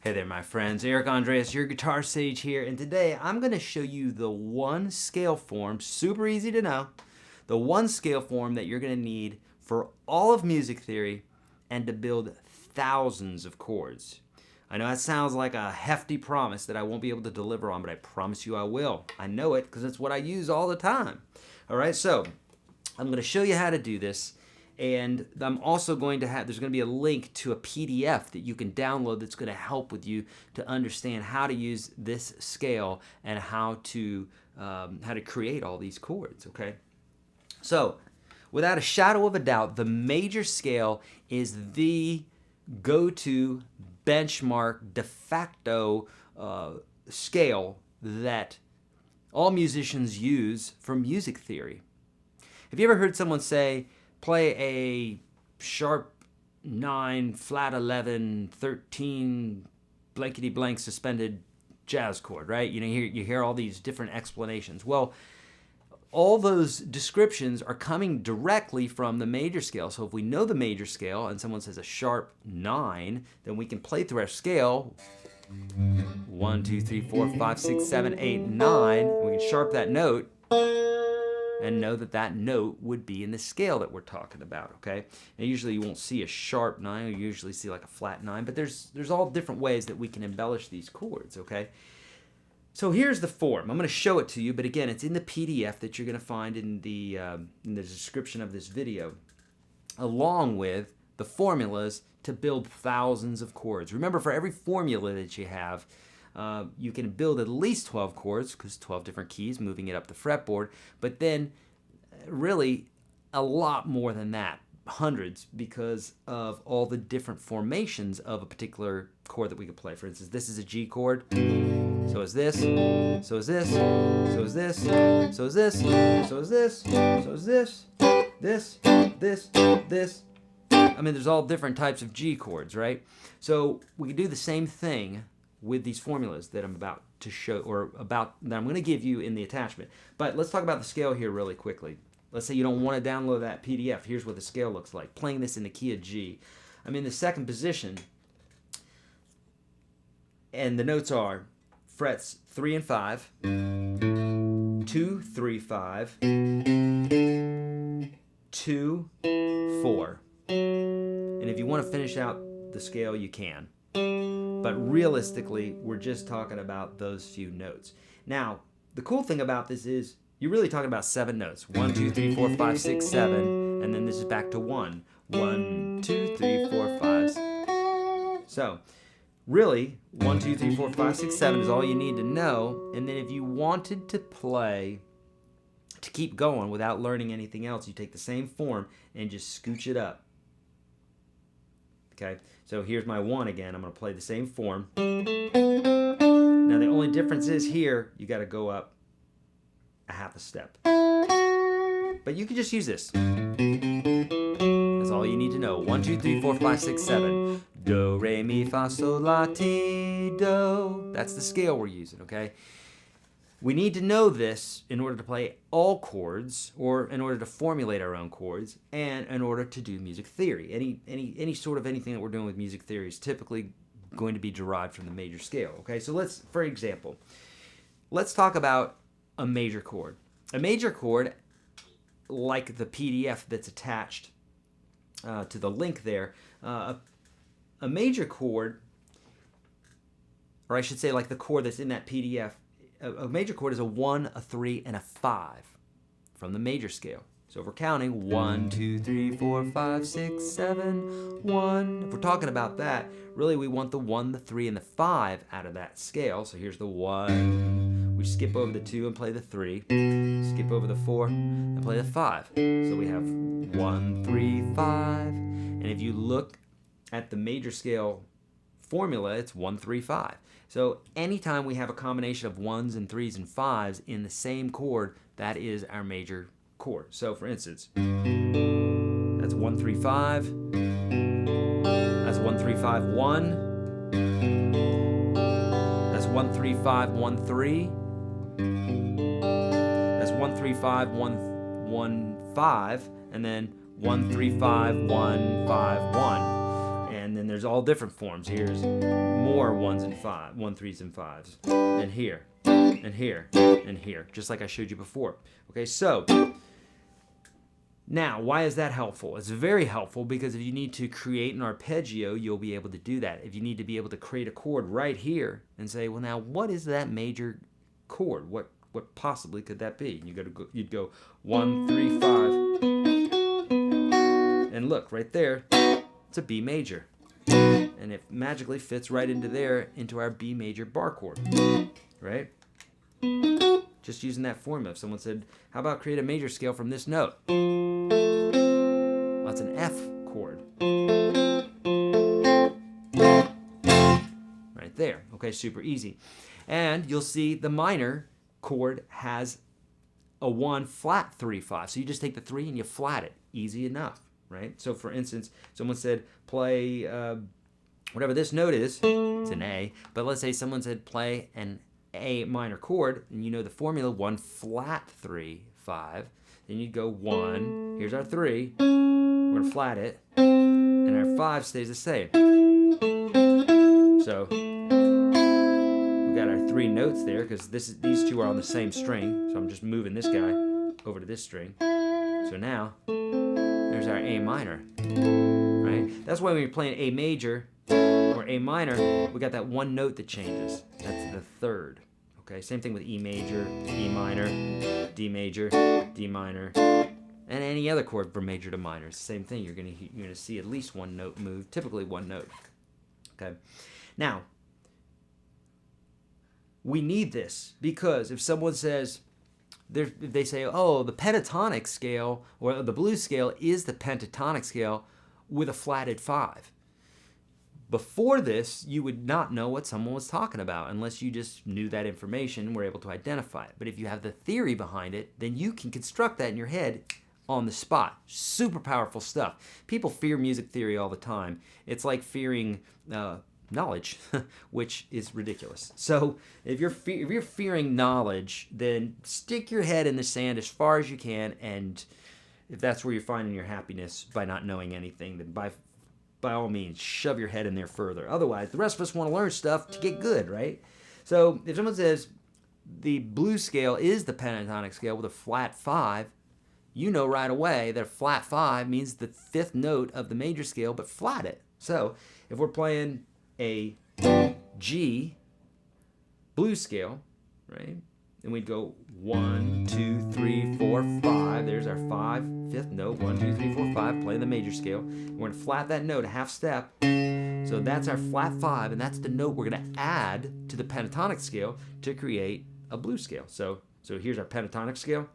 Hey there, my friends. Eric Andreas, your guitar sage here, and today I'm going to show you the one scale form, super easy to know, the one scale form that you're going to need for all of music theory and to build thousands of chords. I know that sounds like a hefty promise that I won't be able to deliver on, but I promise you I will. I know it because it's what I use all the time. All right, so I'm going to show you how to do this. And I'm also going to there's going to be a link to a PDF that you can download that's going to help with you to understand how to use this scale and how to create all these chords, okay? So, without a shadow of a doubt, the major scale is the go-to benchmark de facto scale that all musicians use for music theory. Have you ever heard someone say, play a sharp 9, flat 11, 13, blankety blank suspended jazz chord, right? You know, you hear all these different explanations. Well, all those descriptions are coming directly from the major scale. So if we know the major scale and someone says a sharp 9, then we can play through our scale 1, 2, 3, 4, 5, 6, 7, 8, 9. And we can sharp that note and know that that note would be in the scale that we're talking about, okay? And usually you won't see a sharp 9, you usually see like a flat 9, but there's all different ways that we can embellish these chords, okay? So here's the form. I'm going to show it to you, but again, it's in the PDF that you're going to find in the description of this video, along with the formulas to build thousands of chords. Remember, for every formula that you have, you can build at least 12 chords, because 12 different keys, moving it up the fretboard, but then really a lot more than that, hundreds, because of all the different formations of a particular chord that we could play. For instance, this is a G chord, so is this, so is this, so is this, so is this, so is this, so is this, this. I mean, there's all different types of G chords, right? So we can do the same thing with these formulas that I'm about to show, or that I'm going to give you in the attachment. But let's talk about the scale here really quickly. Let's say you don't want to download that PDF. Here's what the scale looks like. Playing this in the key of G. I'm in the second position, and the notes are frets 3 and 5, 2, 3, 5, 2, 4. And if you want to finish out the scale, you can. But realistically, we're just talking about those few notes. Now, the cool thing about this is you're really talking about 7 notes. 1, 2, 3, 4, 5, 6, 7. And then this is back to 1. 1, 2, 3, 4, 5. So, really, 1, 2, 3, 4, 5, 6, 7 is all you need to know. And then if you wanted to play, to keep going without learning anything else, you take the same form and just scooch it up. Okay, so here's my 1 again. I'm going to play the same form. Now the only difference is here, you got to go up a half a step. But you can just use this. That's all you need to know. 1, 2, 3, 4, 5, 6, 7. Do, re, mi, fa, sol, la, ti, do. That's the scale we're using, okay? We need to know this in order to play all chords, or in order to formulate our own chords, and in order to do music theory. Any sort of anything that we're doing with music theory is typically going to be derived from the major scale. Okay, so for example, let's talk about a major chord. A major chord, like the PDF that's attached to the link there, a major chord, or I should say like the chord that's in that PDF, a major chord is a 1, a 3, and a 5 from the major scale. So if we're counting 1, 2, 3, 4, 5, 6, 7, 1. If we're talking about that, really we want the 1, the 3, and the 5 out of that scale. So here's the 1. We skip over the 2 and play the 3. Skip over the 4 and play the 5. So we have 1, 3, 5. And if you look at the major scale formula, it's 1, 3, 5. So anytime we have a combination of 1s and 3s and 5s in the same chord, that is our major chord. So for instance, that's 1, 3, 5. That's 1, 3, 5, 1. That's 1, 3, 5, 1, 3. That's 1, 3, 5, 1, 1, 5. And then 1, 3, 5, 1, 5, 1. And then there's there's all different forms. Here's more 1s and 3s and 5s. And here, and here, and here, just like I showed you before. Okay, so now, why is that helpful? It's very helpful because if you need to create an arpeggio, you'll be able to do that. If you need to be able to create a chord right here and say, well, now what is that major chord? What possibly could that be? You'd go 1, 3, 5, and look right there. It's a B major, and it magically fits right into there, into our B major bar chord, right? Just using that formula. If someone said, how about create a major scale from this note? Well, that's an F chord. Right there. Okay, super easy. And you'll see the minor chord has a 1 flat 3 5. So you just take the 3 and you flat it. Easy enough, right? So for instance, someone said play whatever this note is. It's an A. But let's say someone said play an A minor chord, and you know the formula 1 flat 3 5. Then you'd go 1. Here's our 3. We're gonna flat it, and our 5 stays the same. So we got our 3 notes there because these two are on the same string. So I'm just moving this guy over to this string. So now there's our A minor, right? That's why when you're playing A major or A minor, we got that one note that changes. That's the third. Okay, same thing with E major, E minor, D major, D minor, and any other chord from major to minor. It's the same thing. You're gonna see at least one note move, typically one note. Okay, now we need this because if someone says, if they say, oh, the pentatonic scale or the blues scale is the pentatonic scale with a flatted 5. Before this, you would not know what someone was talking about unless you just knew that information and were able to identify it. But if you have the theory behind it, then you can construct that in your head on the spot. Super powerful stuff. People fear music theory all the time. It's like fearing knowledge, which is ridiculous. So if you're fearing knowledge, then stick your head in the sand as far as you can, and if that's where you're finding your happiness by not knowing anything, then by all means, shove your head in there further. Otherwise, the rest of us want to learn stuff to get good, right? So if someone says the blues scale is the pentatonic scale with a flat 5, you know right away that a flat 5 means the 5th note of the major scale, but flat it. So if we're playing a G blues scale, right? And we'd go 1, 2, 3, 4, 5. There's our 5th note. 1, 2, 3, 4, 5. Playing the major scale. We're going to flat that note a half step. So that's our flat 5, and that's the note we're going to add to the pentatonic scale to create a blues scale. So here's our pentatonic scale.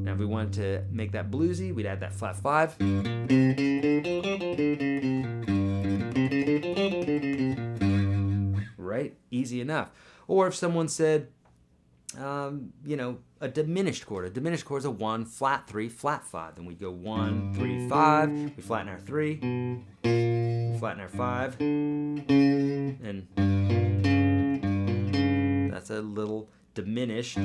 Now if we wanted to make that bluesy, we'd add that flat 5. Right? Easy enough. Or if someone said, a diminished chord. A diminished chord is a 1, flat 3, flat 5. Then we go 1, 3, 5. We flatten our 3. We flatten our 5. And that's a little diminished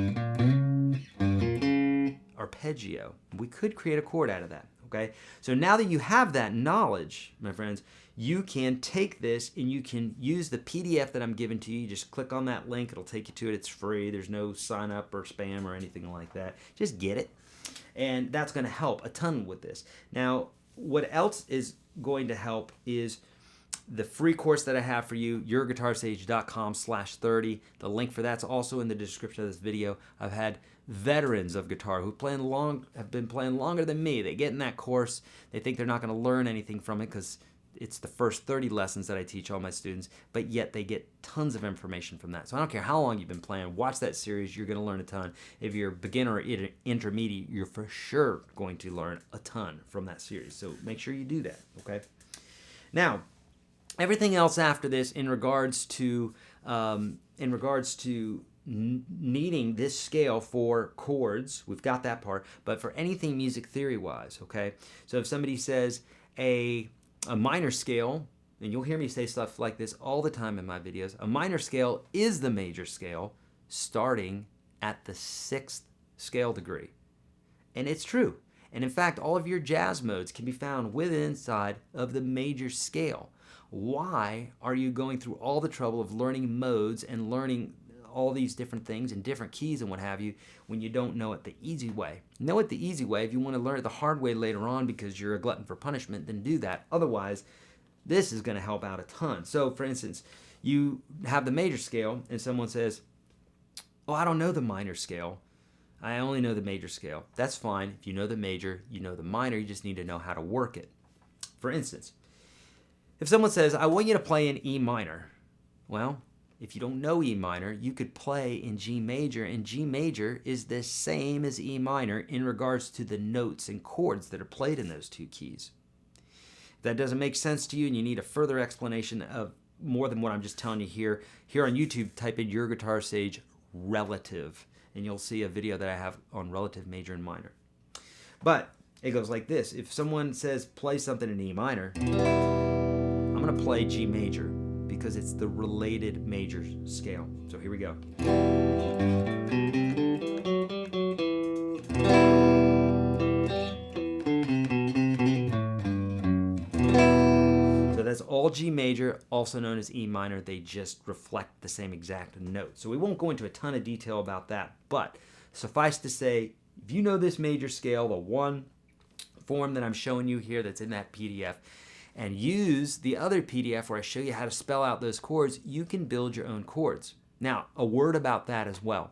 arpeggio. We could create a chord out of that. Okay? So now that you have that knowledge, my friends, you can take this and you can use the PDF that I'm giving to you. You just click on that link. It'll take you to it. It's free. There's no sign up or spam or anything like that. Just get it. And that's going to help a ton with this. Now, what else is going to help is the free course that I have for you, YourGuitarSage.com/30. The link for that's also in the description of this video. I've had veterans of guitar who have been playing longer than me. They get in that course. They think they're not going to learn anything from it because it's the first 30 lessons that I teach all my students, but yet they get tons of information from that. So I don't care how long you've been playing, watch that series, you're going to learn a ton. If you're beginner or intermediate, you're for sure going to learn a ton from that series. So make sure you do that, okay? Now, everything else after this in regards to needing this scale for chords, we've got that part, but for anything music theory-wise, okay? So if somebody says a minor scale, and you'll hear me say stuff like this all the time in my videos, a minor scale is the major scale starting at the 6th scale degree. And it's true. And in fact, all of your jazz modes can be found within inside of the major scale. Why are you going through all the trouble of learning modes and learning all these different things and different keys and what have you when you don't know it the easy way? Know it the easy way. If you want to learn it the hard way later on because you're a glutton for punishment, then do that. Otherwise, this is going to help out a ton. So, for instance, you have the major scale and someone says, oh, I don't know the minor scale. I only know the major scale. That's fine. If you know the major, you know the minor. You just need to know how to work it. For instance, if someone says, I want you to play in E minor. Well, if you don't know E minor, you could play in G major, and G major is the same as E minor in regards to the notes and chords that are played in those two keys. If that doesn't make sense to you and you need a further explanation of more than what I'm just telling you here on YouTube, type in YourGuitarSage relative, and you'll see a video that I have on relative major and minor. But it goes like this. If someone says play something in E minor, I'm going to play G major because it's the related major scale. So here we go. So that's all G major, also known as E minor. They just reflect the same exact note. So we won't go into a ton of detail about that, but suffice to say, if you know this major scale, the one form that I'm showing you here that's in that PDF, and use the other PDF where I show you how to spell out those chords, you can build your own chords. Now, a word about that as well.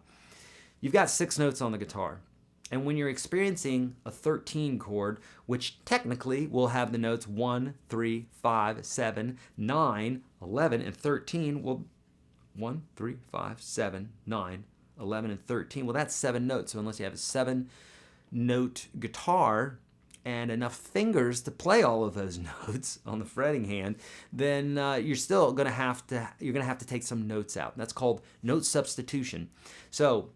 You've got 6 notes on the guitar, and when you're experiencing a 13 chord, which technically will have the notes 1, 3, 5, 7, 9, 11, and 13, well, 1, 3, 5, 7, 9, 11, and 13, well, that's 7 notes. So unless you have a 7-note guitar and enough fingers to play all of those notes on the fretting hand, then you're still going to have to take some notes out. That's called note substitution. So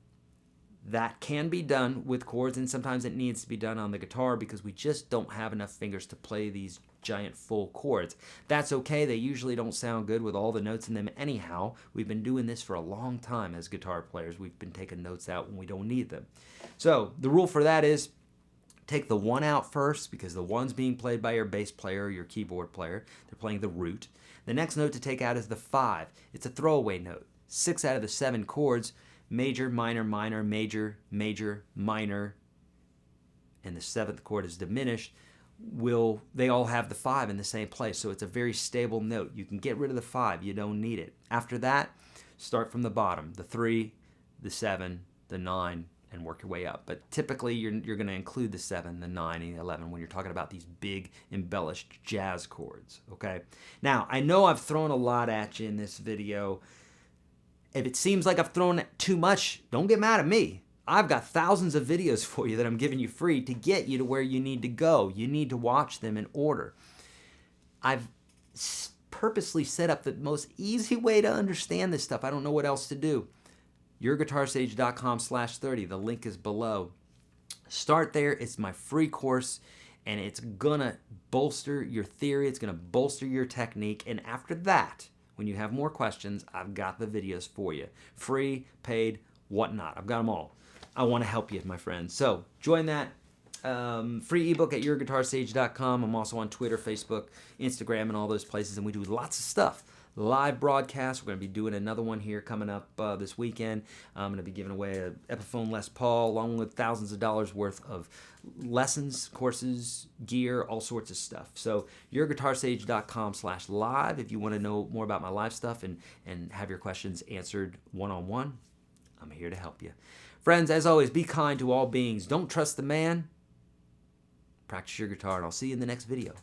that can be done with chords, and sometimes it needs to be done on the guitar because we just don't have enough fingers to play these giant full chords. That's okay. They usually don't sound good with all the notes in them anyhow. We've been doing this for a long time as guitar players. We've been taking notes out when we don't need them. So the rule for that is take the 1 out first because the 1's being played by your bass player or your keyboard player. They're playing the root. The next note to take out is the 5. It's a throwaway note. 6 out of the 7 chords, major, minor, minor, major, major, minor, and the 7th chord is diminished, they all have the 5 in the same place. So it's a very stable note. You can get rid of the 5. You don't need it. After that, start from the bottom, the 3, the 7, the 9, and work your way up. But typically you're going to include the 7, the 9, and the 11 when you're talking about these big embellished jazz chords, okay? Now, I know I've thrown a lot at you in this video. If it seems like I've thrown too much, don't get mad at me. I've got thousands of videos for you that I'm giving you free to get you to where you need to go. You need to watch them in order. I've purposely set up the most easy way to understand this stuff. I don't know what else to do. YourGuitarSage.com/30. The link is below. Start there. It's my free course, and it's going to bolster your theory. It's going to bolster your technique. And after that, when you have more questions, I've got the videos for you. Free, paid, whatnot. I've got them all. I want to help you, my friends. So join that free ebook at YourGuitarSage.com. I'm also on Twitter, Facebook, Instagram, and all those places, and we do lots of stuff. Live broadcast. We're going to be doing another one here coming up this weekend. I'm going to be giving away an Epiphone Les Paul along with thousands of dollars worth of lessons, courses, gear, all sorts of stuff. So YourGuitarSage.com/live if you want to know more about my live stuff and have your questions answered one-on-one. I'm here to help you. Friends, as always, be kind to all beings. Don't trust the man. Practice your guitar, and I'll see you in the next video.